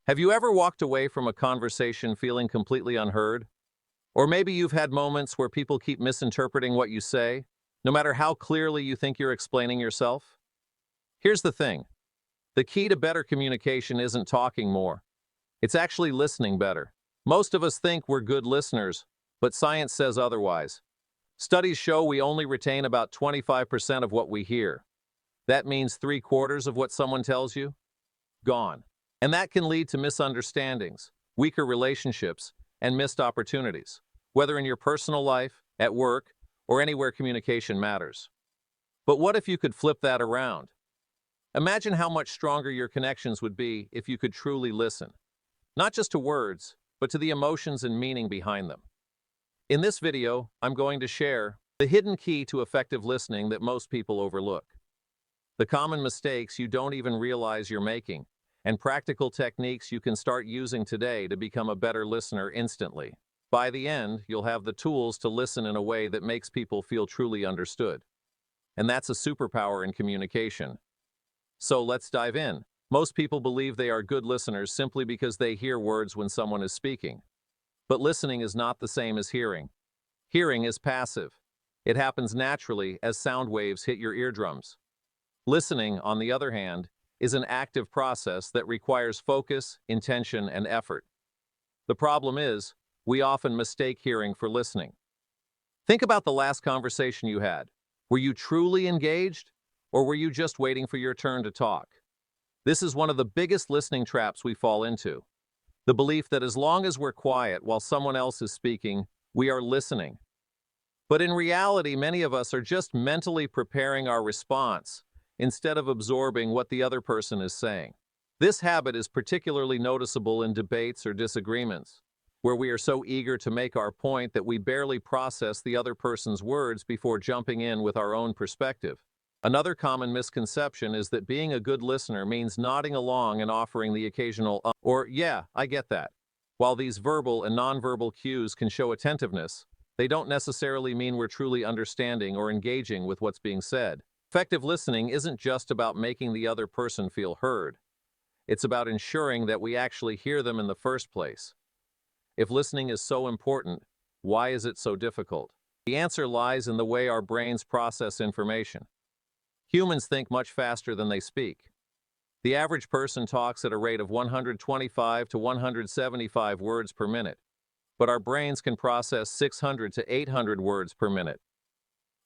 Have you ever walked away from a conversation feeling completely unheard? Or maybe you've had moments where people keep misinterpreting what you say, no matter how clearly you think you're explaining yourself? Here's the thing. The key to better communication isn't talking more. It's actually listening better. Most of us think we're good listeners, but science says otherwise. Studies show we only retain about 25% of what we hear. That means 3/4 of what someone tells you? Gone. And that can lead to misunderstandings, weaker relationships, and missed opportunities, whether in your personal life, at work, or anywhere communication matters. But what if you could flip that around? Imagine how much stronger your connections would be if you could truly listen, not just to words, but to the emotions and meaning behind them. In this video, I'm going to share the hidden key to effective listening that most people overlook, the common mistakes you don't even realize you're making, and practical techniques you can start using today to become a better listener instantly. By the end, you'll have the tools to listen in a way that makes people feel truly understood. And that's a superpower in communication. So let's dive in. Most people believe they are good listeners simply because they hear words when someone is speaking. But listening is not the same as hearing. Hearing is passive. It happens naturally as sound waves hit your eardrums. Listening, on the other hand, is an active process that requires focus, intention, and effort. The problem is, we often mistake hearing for listening. Think about the last conversation you had. Were you truly engaged, or were you just waiting for your turn to talk? This is one of the biggest listening traps we fall into. The belief that as long as we're quiet while someone else is speaking, we are listening. But in reality, many of us are just mentally preparing our response instead of absorbing what the other person is saying. This habit is particularly noticeable in debates or disagreements, where we are so eager to make our point that we barely process the other person's words before jumping in with our own perspective. Another common misconception is that being a good listener means nodding along and offering the occasional or "yeah, I get that." While these verbal and nonverbal cues can show attentiveness, they don't necessarily mean we're truly understanding or engaging with what's being said. Effective listening isn't just about making the other person feel heard. It's about ensuring that we actually hear them in the first place. If listening is so important, why is it so difficult? The answer lies in the way our brains process information. Humans think much faster than they speak. The average person talks at a rate of 125 to 175 words per minute, but our brains can process 600 to 800 words per minute.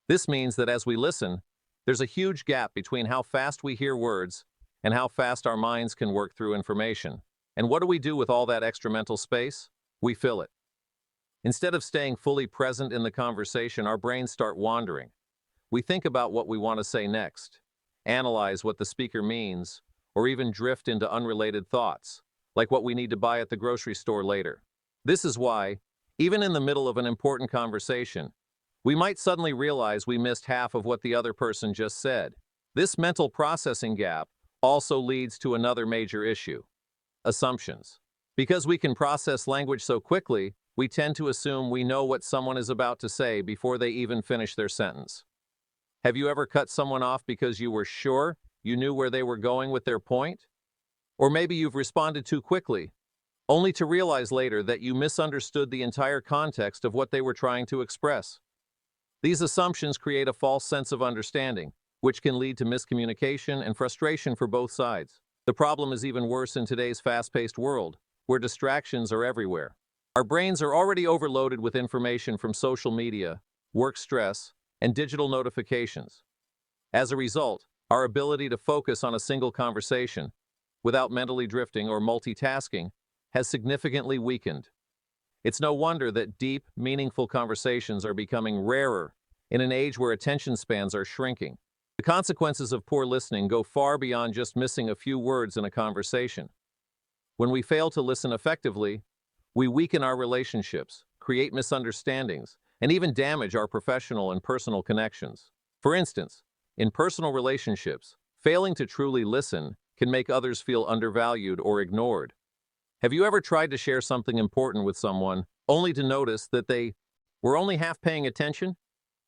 This means that as we listen, there's a huge gap between how fast we hear words and how fast our minds can work through information. And what do we do with all that extra mental space? We fill it. Instead of staying fully present in the conversation, our brains start wandering. We think about what we want to say next, analyze what the speaker means, or even drift into unrelated thoughts, like what we need to buy at the grocery store later. This is why, even in the middle of an important conversation, we might suddenly realize we missed half of what the other person just said. This mental processing gap also leads to another major issue: assumptions. Because we can process language so quickly, we tend to assume we know what someone is about to say before they even finish their sentence. Have you ever cut someone off because you were sure you knew where they were going with their point? Or maybe you've responded too quickly, only to realize later that you misunderstood the entire context of what they were trying to express. These assumptions create a false sense of understanding, which can lead to miscommunication and frustration for both sides. The problem is even worse in today's fast-paced world, where distractions are everywhere. Our brains are already overloaded with information from social media, work stress, and digital notifications. As a result, our ability to focus on a single conversation, without mentally drifting or multitasking, has significantly weakened. It's no wonder that deep, meaningful conversations are becoming rarer in an age where attention spans are shrinking. The consequences of poor listening go far beyond just missing a few words in a conversation. When we fail to listen effectively, we weaken our relationships, create misunderstandings, and even damage our professional and personal connections. For instance, in personal relationships, failing to truly listen can make others feel undervalued or ignored. Have you ever tried to share something important with someone, only to notice that they were only half paying attention?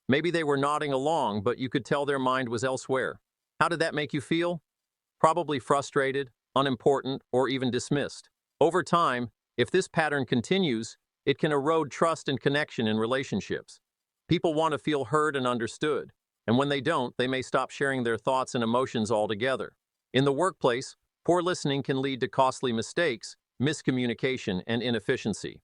Maybe they were nodding along, but you could tell their mind was elsewhere. How did that make you feel? Probably frustrated, unimportant, or even dismissed. Over time, if this pattern continues, it can erode trust and connection in relationships. People want to feel heard and understood, and when they don't, they may stop sharing their thoughts and emotions altogether. In the workplace, poor listening can lead to costly mistakes, miscommunication, and inefficiency.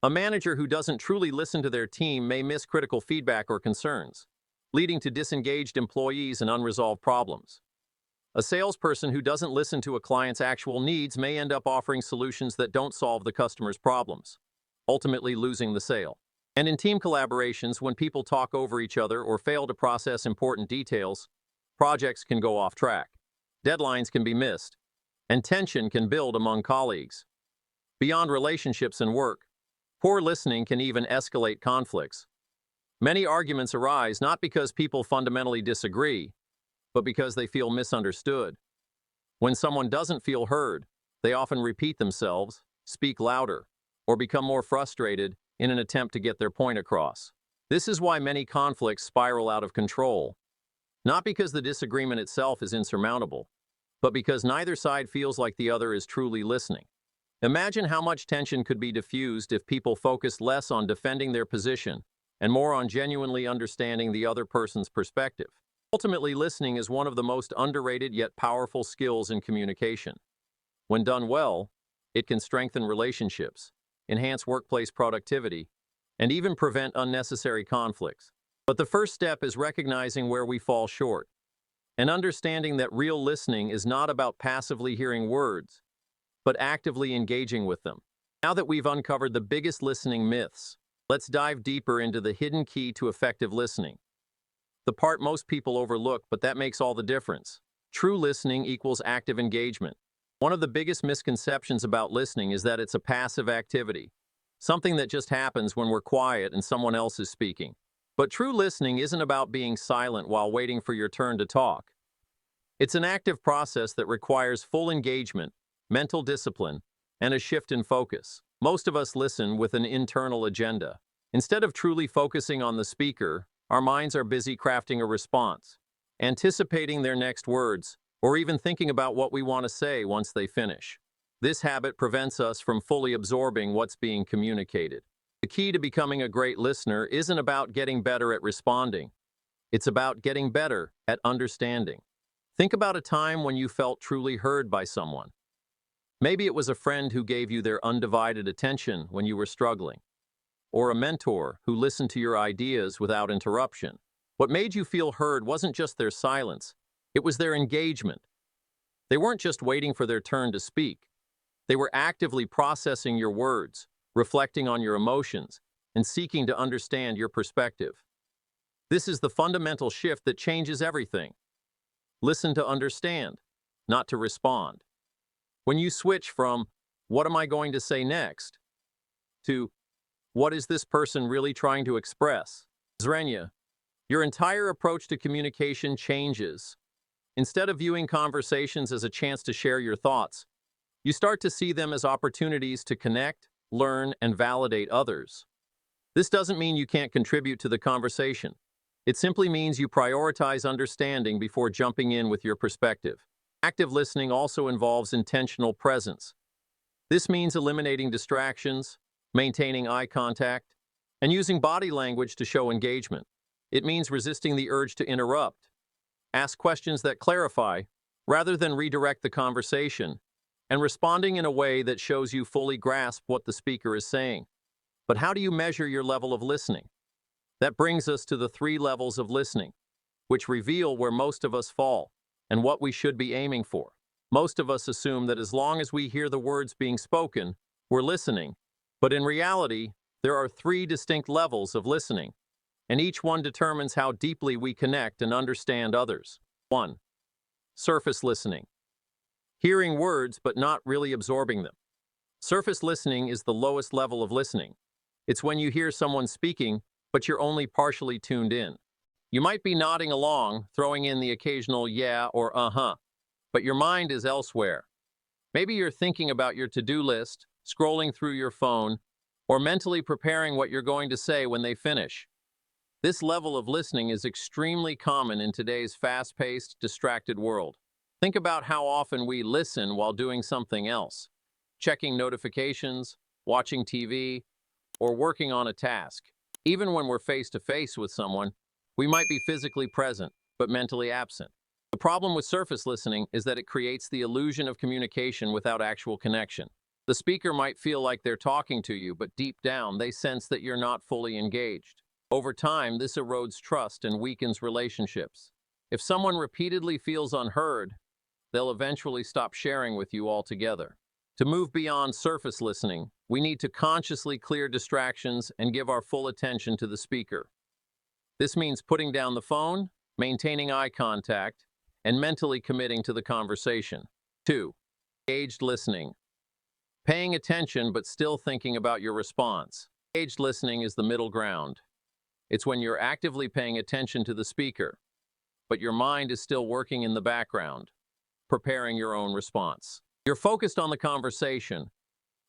A manager who doesn't truly listen to their team may miss critical feedback or concerns, leading to disengaged employees and unresolved problems. A salesperson who doesn't listen to a client's actual needs may end up offering solutions that don't solve the customer's problems, ultimately losing the sale. And in team collaborations, when people talk over each other or fail to process important details, projects can go off track, deadlines can be missed, and tension can build among colleagues. Beyond relationships and work, poor listening can even escalate conflicts. Many arguments arise not because people fundamentally disagree, but because they feel misunderstood. When someone doesn't feel heard, they often repeat themselves, speak louder, or become more frustrated in an attempt to get their point across. This is why many conflicts spiral out of control, not because the disagreement itself is insurmountable, but because neither side feels like the other is truly listening. Imagine how much tension could be diffused if people focused less on defending their position and more on genuinely understanding the other person's perspective. Ultimately, listening is one of the most underrated yet powerful skills in communication. When done well, it can strengthen relationships, enhance workplace productivity, and even prevent unnecessary conflicts. But the first step is recognizing where we fall short, and understanding that real listening is not about passively hearing words, but actively engaging with them. Now that we've uncovered the biggest listening myths, let's dive deeper into the hidden key to effective listening. The part most people overlook, but that makes all the difference. True listening equals active engagement. One of the biggest misconceptions about listening is that it's a passive activity, something that just happens when we're quiet and someone else is speaking. But true listening isn't about being silent while waiting for your turn to talk. It's an active process that requires full engagement, mental discipline, and a shift in focus. Most of us listen with an internal agenda. Instead of truly focusing on the speaker, our minds are busy crafting a response, anticipating their next words, or even thinking about what we want to say once they finish. This habit prevents us from fully absorbing what's being communicated. The key to becoming a great listener isn't about getting better at responding. It's about getting better at understanding. Think about a time when you felt truly heard by someone. Maybe it was a friend who gave you their undivided attention when you were struggling, or a mentor who listened to your ideas without interruption. What made you feel heard wasn't just their silence, it was their engagement. They weren't just waiting for their turn to speak. They were actively processing your words, reflecting on your emotions, and seeking to understand your perspective. This is the fundamental shift that changes everything. Listen to understand, not to respond. When you switch from, "What am I going to say next?" to, "What is this person really trying to express?" Zrenya, your entire approach to communication changes. Instead of viewing conversations as a chance to share your thoughts, you start to see them as opportunities to connect, learn, and validate others. This doesn't mean you can't contribute to the conversation. It simply means you prioritize understanding before jumping in with your perspective. Active listening also involves intentional presence. This means eliminating distractions, maintaining eye contact, and using body language to show engagement. It means resisting the urge to interrupt. Ask questions that clarify, rather than redirect the conversation, and responding in a way that shows you fully grasp what the speaker is saying. But how do you measure your level of listening? That brings us to the 3 levels of listening, which reveal where most of us fall and what we should be aiming for. Most of us assume that as long as we hear the words being spoken, we're listening. But in reality, there are 3 distinct levels of listening, and each one determines how deeply we connect and understand others. 1. Surface listening. Hearing words but not really absorbing them. Surface listening is the lowest level of listening. It's when you hear someone speaking, but you're only partially tuned in. You might be nodding along, throwing in the occasional yeah or uh-huh, but your mind is elsewhere. Maybe you're thinking about your to-do list, scrolling through your phone, or mentally preparing what you're going to say when they finish. This level of listening is extremely common in today's fast-paced, distracted world. Think about how often we listen while doing something else. checking notifications, watching TV, or working on a task. Even when we're face to face with someone, we might be physically present, but mentally absent. The problem with surface listening is that it creates the illusion of communication without actual connection. The speaker might feel like they're talking to you, but deep down, they sense that you're not fully engaged. Over time, this erodes trust and weakens relationships. If someone repeatedly feels unheard, they'll eventually stop sharing with you altogether. To move beyond surface listening, we need to consciously clear distractions and give our full attention to the speaker. This means putting down the phone, maintaining eye contact, and mentally committing to the conversation. 2. Engaged listening. Paying attention but still thinking about your response. Engaged listening is the middle ground. It's when you're actively paying attention to the speaker, but your mind is still working in the background, preparing your own response. You're focused on the conversation,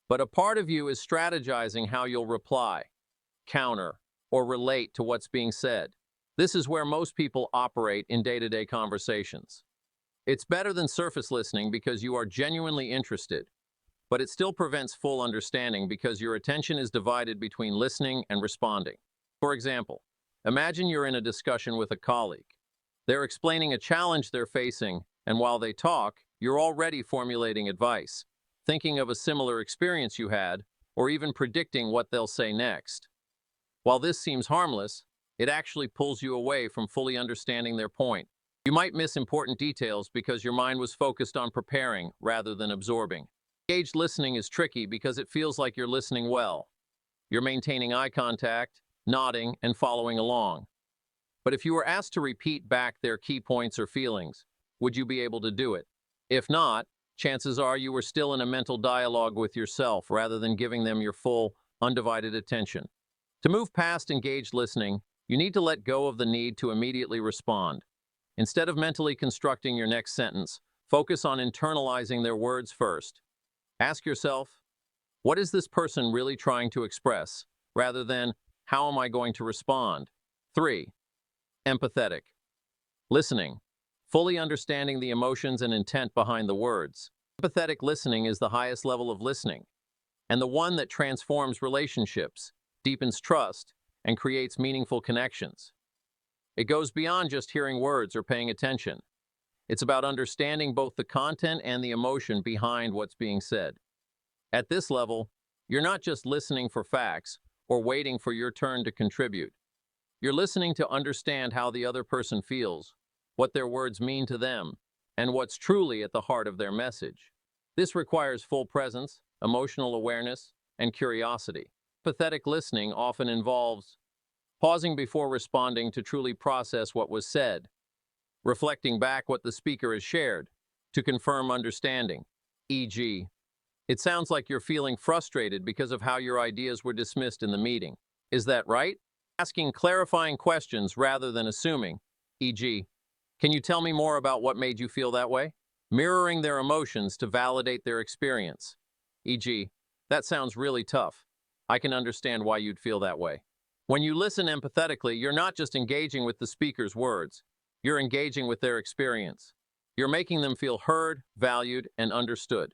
but a part of you is strategizing how you'll reply, counter, or relate to what's being said. This is where most people operate in day-to-day conversations. It's better than surface listening because you are genuinely interested, but it still prevents full understanding because your attention is divided between listening and responding. For example, imagine you're in a discussion with a colleague. They're explaining a challenge they're facing, and while they talk, you're already formulating advice, thinking of a similar experience you had, or even predicting what they'll say next. While this seems harmless, it actually pulls you away from fully understanding their point. You might miss important details because your mind was focused on preparing rather than absorbing. Engaged listening is tricky because it feels like you're listening well. You're maintaining eye contact, nodding, and following along. But if you were asked to repeat back their key points or feelings, would you be able to do it? If not, chances are you were still in a mental dialogue with yourself rather than giving them your full, undivided attention. To move past engaged listening, you need to let go of the need to immediately respond. Instead of mentally constructing your next sentence, focus on internalizing their words first. Ask yourself, what is this person really trying to express, rather than, how am I going to respond? 3. Empathetic. Listening. Fully understanding the emotions and intent behind the words. Empathetic listening is the highest level of listening, and the one that transforms relationships, deepens trust, and creates meaningful connections. It goes beyond just hearing words or paying attention. It's about understanding both the content and the emotion behind what's being said. At this level, you're not just listening for facts or waiting for your turn to contribute. You're listening to understand how the other person feels, what their words mean to them, and what's truly at the heart of their message. This requires full presence, emotional awareness, and curiosity. Empathetic listening often involves pausing before responding to truly process what was said, reflecting back what the speaker has shared to confirm understanding, e.g., it sounds like you're feeling frustrated because of how your ideas were dismissed in the meeting. Is that right? Asking clarifying questions rather than assuming, e.g., can you tell me more about what made you feel that way? Mirroring their emotions to validate their experience, e.g., that sounds really tough. I can understand why you'd feel that way. When you listen empathetically, you're not just engaging with the speaker's words, you're engaging with their experience. You're making them feel heard, valued, and understood.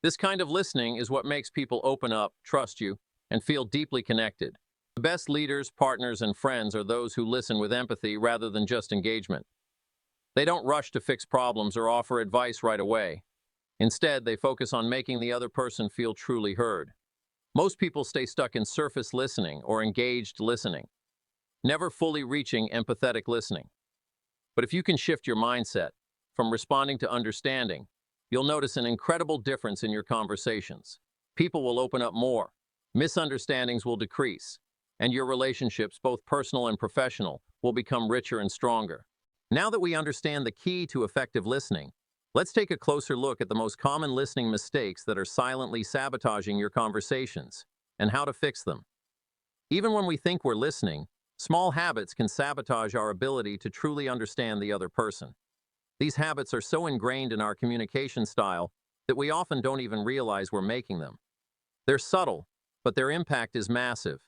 This kind of listening is what makes people open up, trust you, and feel deeply connected. The best leaders, partners, and friends are those who listen with empathy rather than just engagement. They don't rush to fix problems or offer advice right away. Instead, they focus on making the other person feel truly heard. Most people stay stuck in surface listening or engaged listening, never fully reaching empathetic listening. But if you can shift your mindset from responding to understanding, you'll notice an incredible difference in your conversations. People will open up more, misunderstandings will decrease, and your relationships, both personal and professional, will become richer and stronger. Now that we understand the key to effective listening, let's take a closer look at the most common listening mistakes that are silently sabotaging your conversations and how to fix them. Even when we think we're listening, small habits can sabotage our ability to truly understand the other person. These habits are so ingrained in our communication style that we often don't even realize we're making them. They're subtle, but their impact is massive.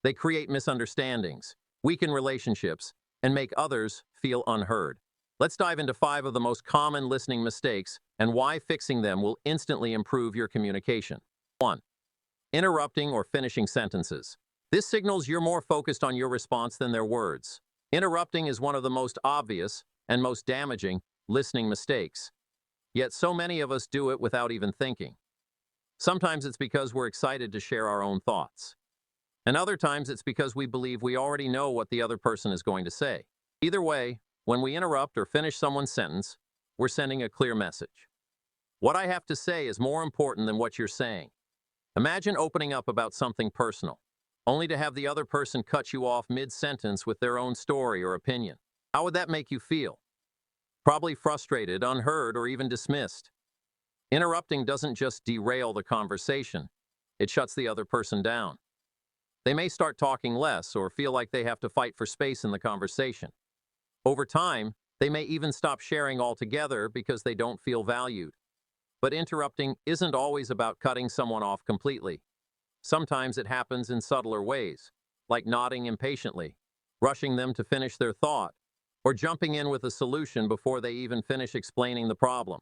They create misunderstandings, weaken relationships, and make others feel unheard. Let's dive into 5 of the most common listening mistakes and why fixing them will instantly improve your communication. 1. Interrupting or finishing sentences. This signals you're more focused on your response than their words. Interrupting is one of the most obvious and most damaging listening mistakes. Yet so many of us do it without even thinking. Sometimes it's because we're excited to share our own thoughts. And other times it's because we believe we already know what the other person is going to say. Either way, when we interrupt or finish someone's sentence, we're sending a clear message. What I have to say is more important than what you're saying. Imagine opening up about something personal, only to have the other person cut you off mid-sentence with their own story or opinion. How would that make you feel? Probably frustrated, unheard, or even dismissed. Interrupting doesn't just derail the conversation, it shuts the other person down. They may start talking less or feel like they have to fight for space in the conversation. Over time, they may even stop sharing altogether because they don't feel valued. But interrupting isn't always about cutting someone off completely. Sometimes it happens in subtler ways, like nodding impatiently, rushing them to finish their thought, or jumping in with a solution before they even finish explaining the problem.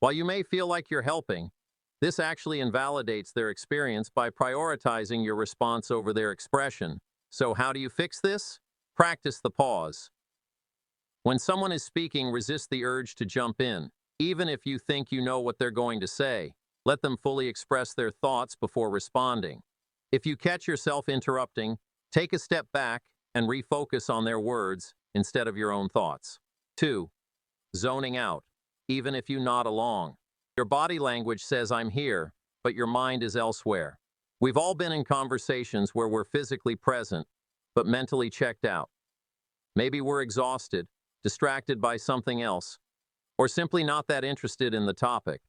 While you may feel like you're helping, this actually invalidates their experience by prioritizing your response over their expression. So how do you fix this? Practice the pause. When someone is speaking, resist the urge to jump in. Even if you think you know what they're going to say, let them fully express their thoughts before responding. If you catch yourself interrupting, take a step back and refocus on their words instead of your own thoughts. 2. Zoning out, even if you nod along. Your body language says I'm here, but your mind is elsewhere. We've all been in conversations where we're physically present, but mentally checked out. Maybe we're exhausted, distracted by something else, or simply not that interested in the topic.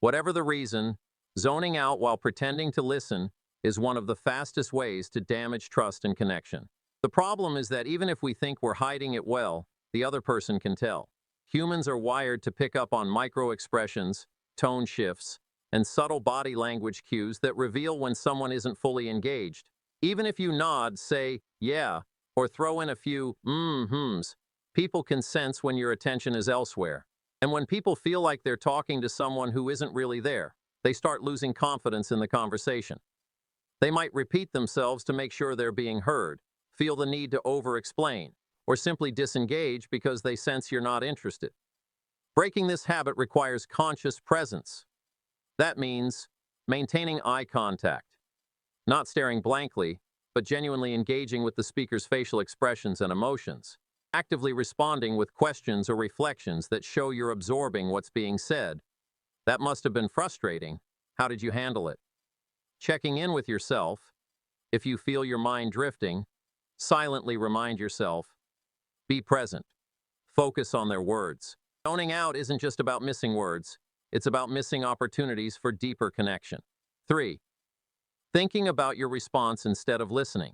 Whatever the reason, zoning out while pretending to listen is one of the fastest ways to damage trust and connection. The problem is that even if we think we're hiding it well, the other person can tell. Humans are wired to pick up on micro-expressions, tone shifts, and subtle body language cues that reveal when someone isn't fully engaged. Even if you nod, say, yeah, or throw in a few mm-hms, people can sense when your attention is elsewhere. And when people feel like they're talking to someone who isn't really there, they start losing confidence in the conversation. They might repeat themselves to make sure they're being heard, feel the need to over-explain, or simply disengage because they sense you're not interested. Breaking this habit requires conscious presence. That means maintaining eye contact, not staring blankly, but genuinely engaging with the speaker's facial expressions and emotions, actively responding with questions or reflections that show you're absorbing what's being said. That must have been frustrating. How did you handle it? Checking in with yourself. If you feel your mind drifting, silently remind yourself, be present. Focus on their words. Zoning out isn't just about missing words. It's about missing opportunities for deeper connection. 3. Thinking about your response instead of listening.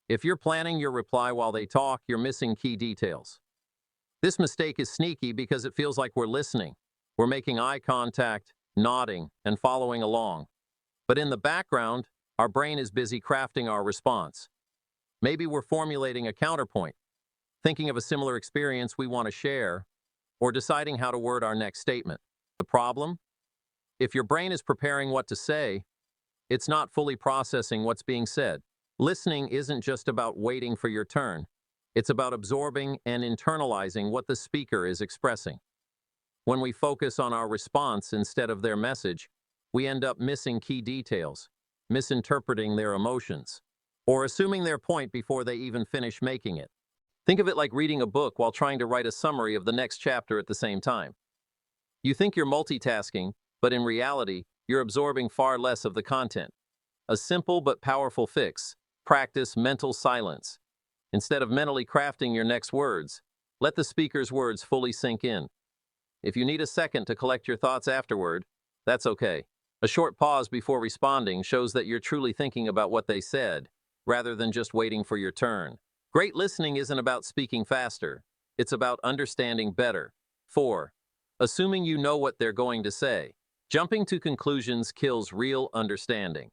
If you're planning your reply while they talk, you're missing key details. This mistake is sneaky because it feels like we're listening. We're making eye contact, nodding, and following along. But in the background, our brain is busy crafting our response. Maybe we're formulating a counterpoint, thinking of a similar experience we want to share, or deciding how to word our next statement. The problem? If your brain is preparing what to say, it's not fully processing what's being said. Listening isn't just about waiting for your turn. It's about absorbing and internalizing what the speaker is expressing. When we focus on our response instead of their message, we end up missing key details, misinterpreting their emotions, or assuming their point before they even finish making it. Think of it like reading a book while trying to write a summary of the next chapter at the same time. You think you're multitasking, but in reality, you're absorbing far less of the content. A simple but powerful fix: practice mental silence. Instead of mentally crafting your next words, let the speaker's words fully sink in. If you need a second to collect your thoughts afterward, that's okay. A short pause before responding shows that you're truly thinking about what they said, rather than just waiting for your turn. Great listening isn't about speaking faster. It's about understanding better. 4. Assuming you know what they're going to say. Jumping to conclusions kills real understanding.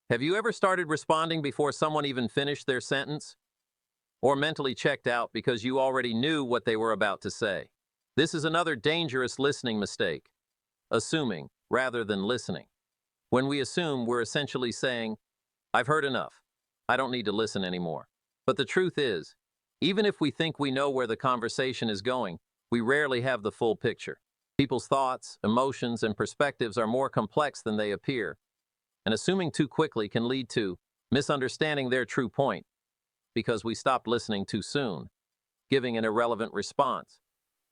Have you ever started responding before someone even finished their sentence? Or mentally checked out because you already knew what they were about to say? This is another dangerous listening mistake, assuming rather than listening. When we assume, we're essentially saying, I've heard enough. I don't need to listen anymore. But the truth is, even if we think we know where the conversation is going, we rarely have the full picture. People's thoughts, emotions, and perspectives are more complex than they appear, and assuming too quickly can lead to misunderstanding their true point because we stopped listening too soon, giving an irrelevant response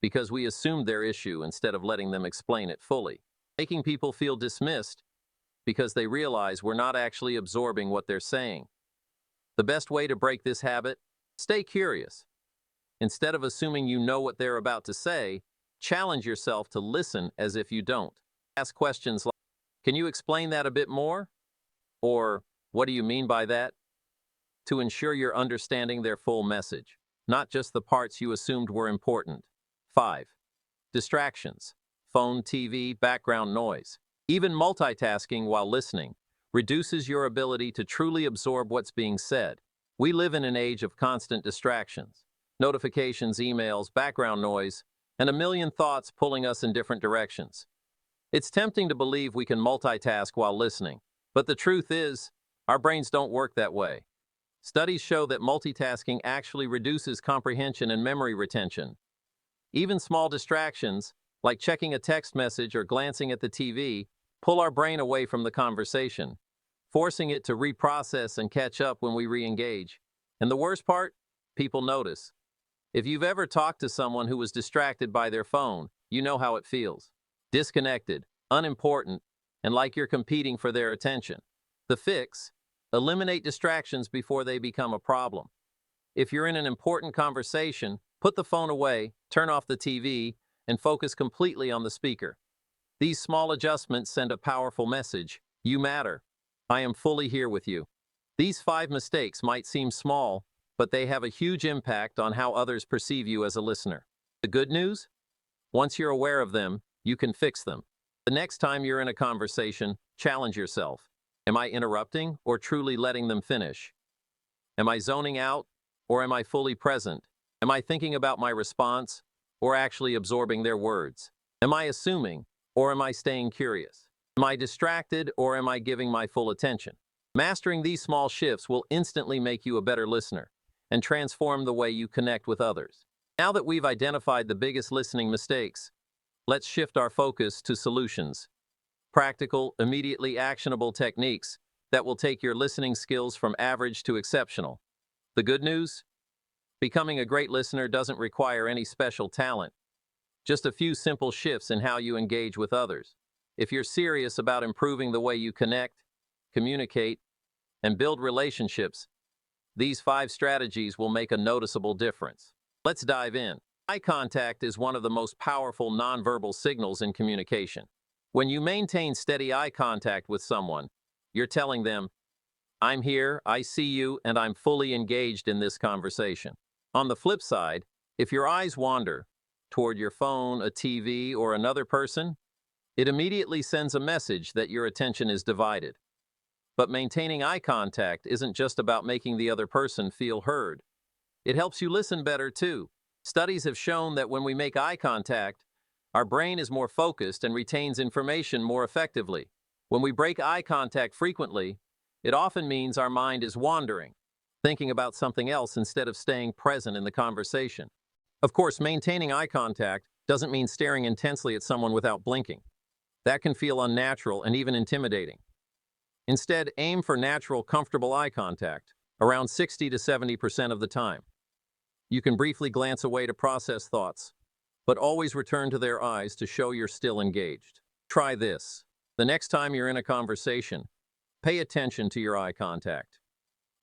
because we assumed their issue instead of letting them explain it fully, making people feel dismissed because they realize we're not actually absorbing what they're saying. The best way to break this habit? Stay curious. Instead of assuming you know what they're about to say, challenge yourself to listen as if you don't. Ask questions like, can you explain that a bit more? Or, what do you mean by that? To ensure you're understanding their full message, not just the parts you assumed were important. 5. Distractions. Phone, TV, background noise. Even multitasking while listening reduces your ability to truly absorb what's being said. We live in an age of constant distractions. Notifications, emails, background noise, and a million thoughts pulling us in different directions. It's tempting to believe we can multitask while listening, but the truth is, our brains don't work that way. Studies show that multitasking actually reduces comprehension and memory retention. Even small distractions, like checking a text message or glancing at the TV, pull our brain away from the conversation, forcing it to reprocess and catch up when we re-engage. And the worst part? People notice. If you've ever talked to someone who was distracted by their phone, you know how it feels. Disconnected, unimportant, and like you're competing for their attention. The fix? Eliminate distractions before they become a problem. If you're in an important conversation, put the phone away, turn off the TV, and focus completely on the speaker. These small adjustments send a powerful message. You matter. I am fully here with you. These 5 mistakes might seem small, but they have a huge impact on how others perceive you as a listener. The good news? Once you're aware of them, you can fix them. The next time you're in a conversation, challenge yourself. Am I interrupting or truly letting them finish? Am I zoning out or am I fully present? Am I thinking about my response or actually absorbing their words? Am I assuming or am I staying curious? Am I distracted or am I giving my full attention? Mastering these small shifts will instantly make you a better listener and transform the way you connect with others. Now that we've identified the biggest listening mistakes, let's shift our focus to solutions. Practical, immediately actionable techniques that will take your listening skills from average to exceptional. The good news? Becoming a great listener doesn't require any special talent. Just a few simple shifts in how you engage with others. If you're serious about improving the way you connect, communicate, and build relationships, these 5 strategies will make a noticeable difference. Let's dive in. Eye contact is one of the most powerful nonverbal signals in communication. When you maintain steady eye contact with someone, you're telling them, I'm here, I see you, and I'm fully engaged in this conversation. On the flip side, if your eyes wander toward your phone, a TV, or another person, it immediately sends a message that your attention is divided. But maintaining eye contact isn't just about making the other person feel heard. It helps you listen better too. Studies have shown that when we make eye contact, our brain is more focused and retains information more effectively. When we break eye contact frequently, it often means our mind is wandering, thinking about something else instead of staying present in the conversation. Of course, maintaining eye contact doesn't mean staring intensely at someone without blinking. That can feel unnatural and even intimidating. Instead, aim for natural, comfortable eye contact, around 60 to 70% of the time. You can briefly glance away to process thoughts, but always return to their eyes to show you're still engaged. Try this. The next time you're in a conversation, pay attention to your eye contact.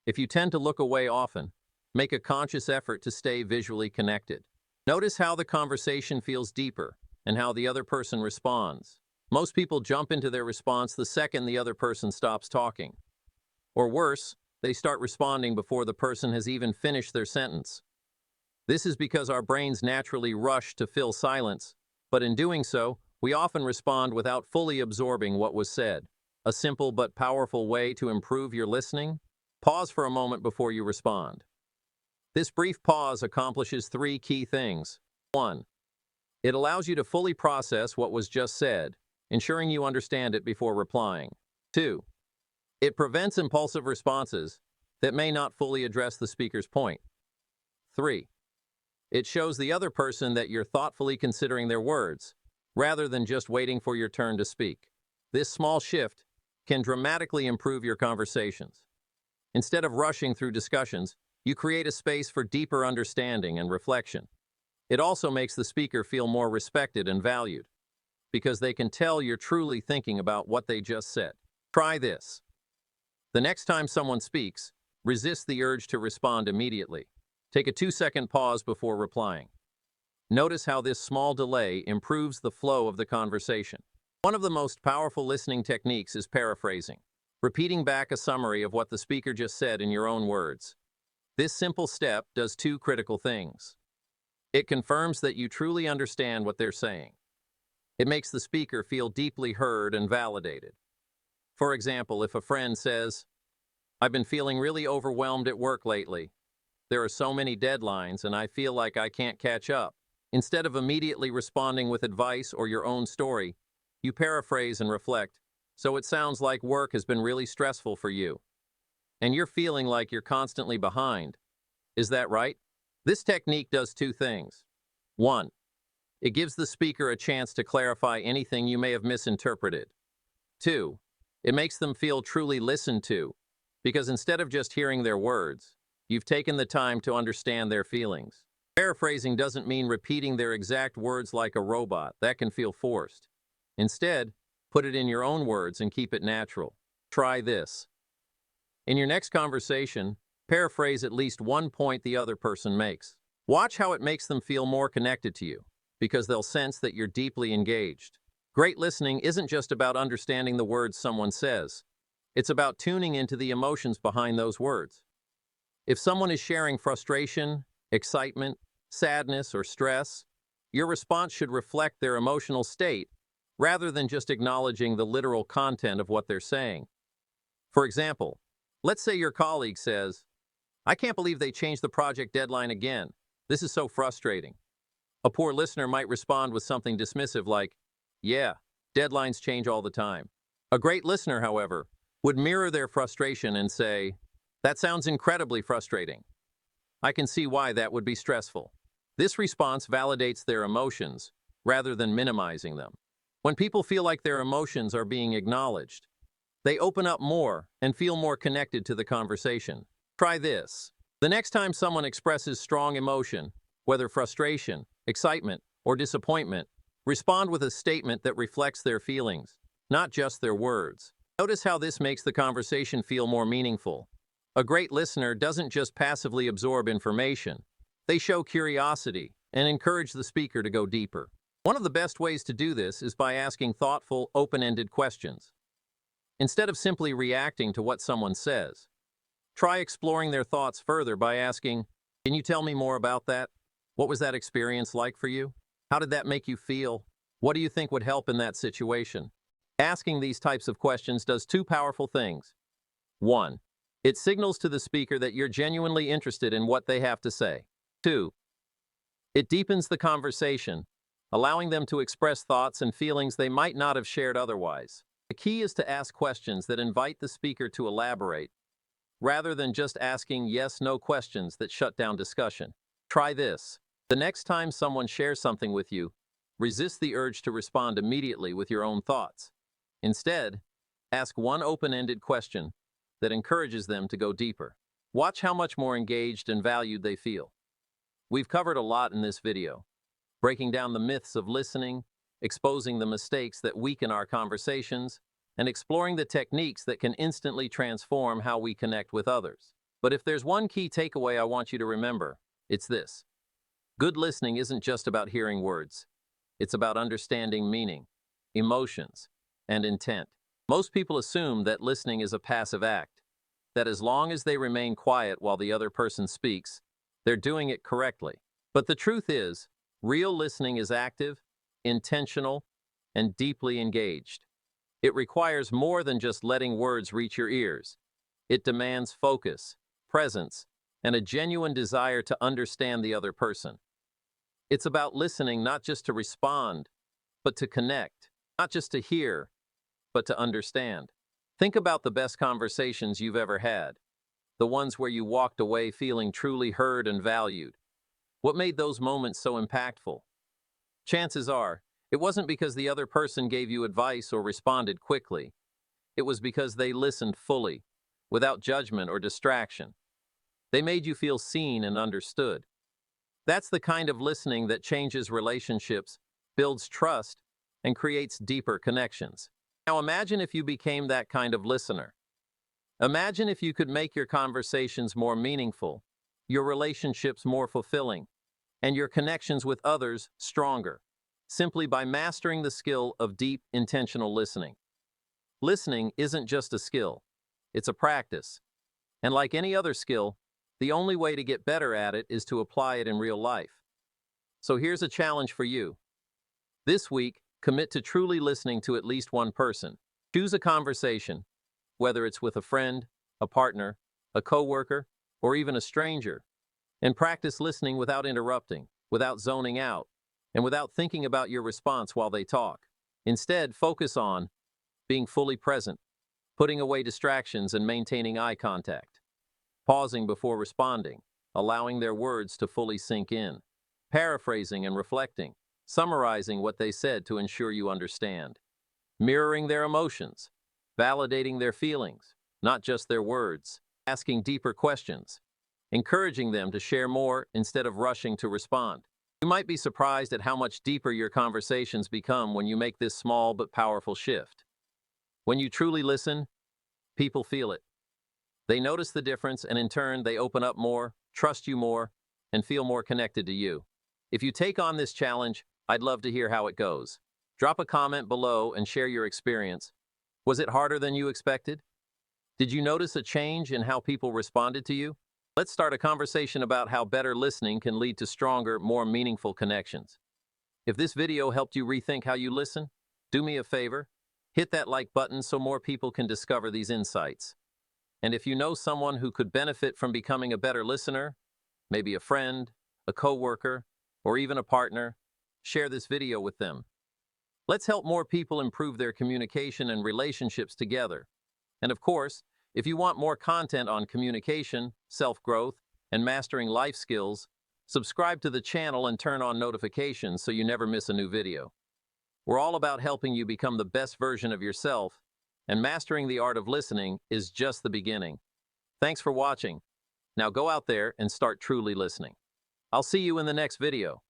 If you tend to look away often, make a conscious effort to stay visually connected. Notice how the conversation feels deeper and how the other person responds. Most people jump into their response the second the other person stops talking. Or worse, they start responding before the person has even finished their sentence. This is because our brains naturally rush to fill silence, but in doing so, we often respond without fully absorbing what was said. A simple but powerful way to improve your listening? Pause for a moment before you respond. This brief pause accomplishes 3 key things. 1. It allows you to fully process what was just said, ensuring you understand it before replying. 2. It prevents impulsive responses that may not fully address the speaker's point. 3. It shows the other person that you're thoughtfully considering their words, rather than just waiting for your turn to speak. This small shift can dramatically improve your conversations. Instead of rushing through discussions, you create a space for deeper understanding and reflection. It also makes the speaker feel more respected and valued, because they can tell you're truly thinking about what they just said. Try this. The next time someone speaks, resist the urge to respond immediately. Take a 2-second pause before replying. Notice how this small delay improves the flow of the conversation. One of the most powerful listening techniques is paraphrasing, repeating back a summary of what the speaker just said in your own words. This simple step does 2 critical things. It confirms that you truly understand what they're saying. It makes the speaker feel deeply heard and validated. For example, if a friend says, "I've been feeling really overwhelmed at work lately. There are so many deadlines and I feel like I can't catch up." Instead of immediately responding with advice or your own story, you paraphrase and reflect, "So it sounds like work has been really stressful for you, and you're feeling like you're constantly behind. Is that right?" This technique does 2 things. 1. It gives the speaker a chance to clarify anything you may have misinterpreted. 2. It makes them feel truly listened to, because instead of just hearing their words, you've taken the time to understand their feelings. Paraphrasing doesn't mean repeating their exact words like a robot. That can feel forced. Instead, put it in your own words and keep it natural. Try this. In your next conversation, paraphrase at least one point the other person makes. Watch how it makes them feel more connected to you, because they'll sense that you're deeply engaged. Great listening isn't just about understanding the words someone says. It's about tuning into the emotions behind those words. If someone is sharing frustration, excitement, sadness, or stress, your response should reflect their emotional state rather than just acknowledging the literal content of what they're saying. For example, let's say your colleague says, "I can't believe they changed the project deadline again. This is so frustrating." A poor listener might respond with something dismissive like, "Yeah, deadlines change all the time." A great listener, however, would mirror their frustration and say, "That sounds incredibly frustrating. I can see why that would be stressful." This response validates their emotions rather than minimizing them. When people feel like their emotions are being acknowledged, they open up more and feel more connected to the conversation. Try this. The next time someone expresses strong emotion, whether frustration, excitement, or disappointment, respond with a statement that reflects their feelings, not just their words. Notice how this makes the conversation feel more meaningful. A great listener doesn't just passively absorb information. They show curiosity and encourage the speaker to go deeper. One of the best ways to do this is by asking thoughtful, open-ended questions. Instead of simply reacting to what someone says, try exploring their thoughts further by asking, "Can you tell me more about that? What was that experience like for you? How did that make you feel? What do you think would help in that situation?" Asking these types of questions does 2 powerful things. 1. It signals to the speaker that you're genuinely interested in what they have to say. 2. It deepens the conversation, allowing them to express thoughts and feelings they might not have shared otherwise. The key is to ask questions that invite the speaker to elaborate, rather than just asking yes/no questions that shut down discussion. Try this. The next time someone shares something with you, resist the urge to respond immediately with your own thoughts. Instead, ask one open-ended question that encourages them to go deeper. Watch how much more engaged and valued they feel. We've covered a lot in this video, breaking down the myths of listening, exposing the mistakes that weaken our conversations, and exploring the techniques that can instantly transform how we connect with others. But if there's one key takeaway I want you to remember, it's this. Good listening isn't just about hearing words. It's about understanding meaning, emotions, and intent. Most people assume that listening is a passive act, that as long as they remain quiet while the other person speaks, they're doing it correctly. But the truth is, real listening is active, intentional, and deeply engaged. It requires more than just letting words reach your ears. It demands focus, presence, and a genuine desire to understand the other person. It's about listening not just to respond, but to connect, not just to hear, but to understand. Think about the best conversations you've ever had, the ones where you walked away feeling truly heard and valued. What made those moments so impactful? Chances are, it wasn't because the other person gave you advice or responded quickly. It was because they listened fully, without judgment or distraction. They made you feel seen and understood. That's the kind of listening that changes relationships, builds trust, and creates deeper connections. Now imagine if you became that kind of listener. Imagine if you could make your conversations more meaningful, your relationships more fulfilling, and your connections with others stronger, simply by mastering the skill of deep, intentional listening. Listening isn't just a skill, it's a practice. And like any other skill, the only way to get better at it is to apply it in real life. So here's a challenge for you. This week, commit to truly listening to at least one person. Choose a conversation, whether it's with a friend, a partner, a coworker, or even a stranger, and practice listening without interrupting, without zoning out, and without thinking about your response while they talk. Instead, focus on being fully present, putting away distractions and maintaining eye contact, pausing before responding, allowing their words to fully sink in, paraphrasing and reflecting, summarizing what they said to ensure you understand, mirroring their emotions, validating their feelings, not just their words, asking deeper questions, encouraging them to share more instead of rushing to respond. You might be surprised at how much deeper your conversations become when you make this small but powerful shift. When you truly listen, people feel it. They notice the difference, and in turn, they open up more, trust you more, and feel more connected to you. If you take on this challenge, I'd love to hear how it goes. Drop a comment below and share your experience. Was it harder than you expected? Did you notice a change in how people responded to you? Let's start a conversation about how better listening can lead to stronger, more meaningful connections. If this video helped you rethink how you listen, do me a favor, hit that like button so more people can discover these insights. And if you know someone who could benefit from becoming a better listener, maybe a friend, a coworker, or even a partner, share this video with them. Let's help more people improve their communication and relationships together. And of course, if you want more content on communication, self-growth, and mastering life skills, subscribe to the channel and turn on notifications so you never miss a new video. We're all about helping you become the best version of yourself, and mastering the art of listening is just the beginning. Thanks for watching. Now go out there and start truly listening. I'll see you in the next video.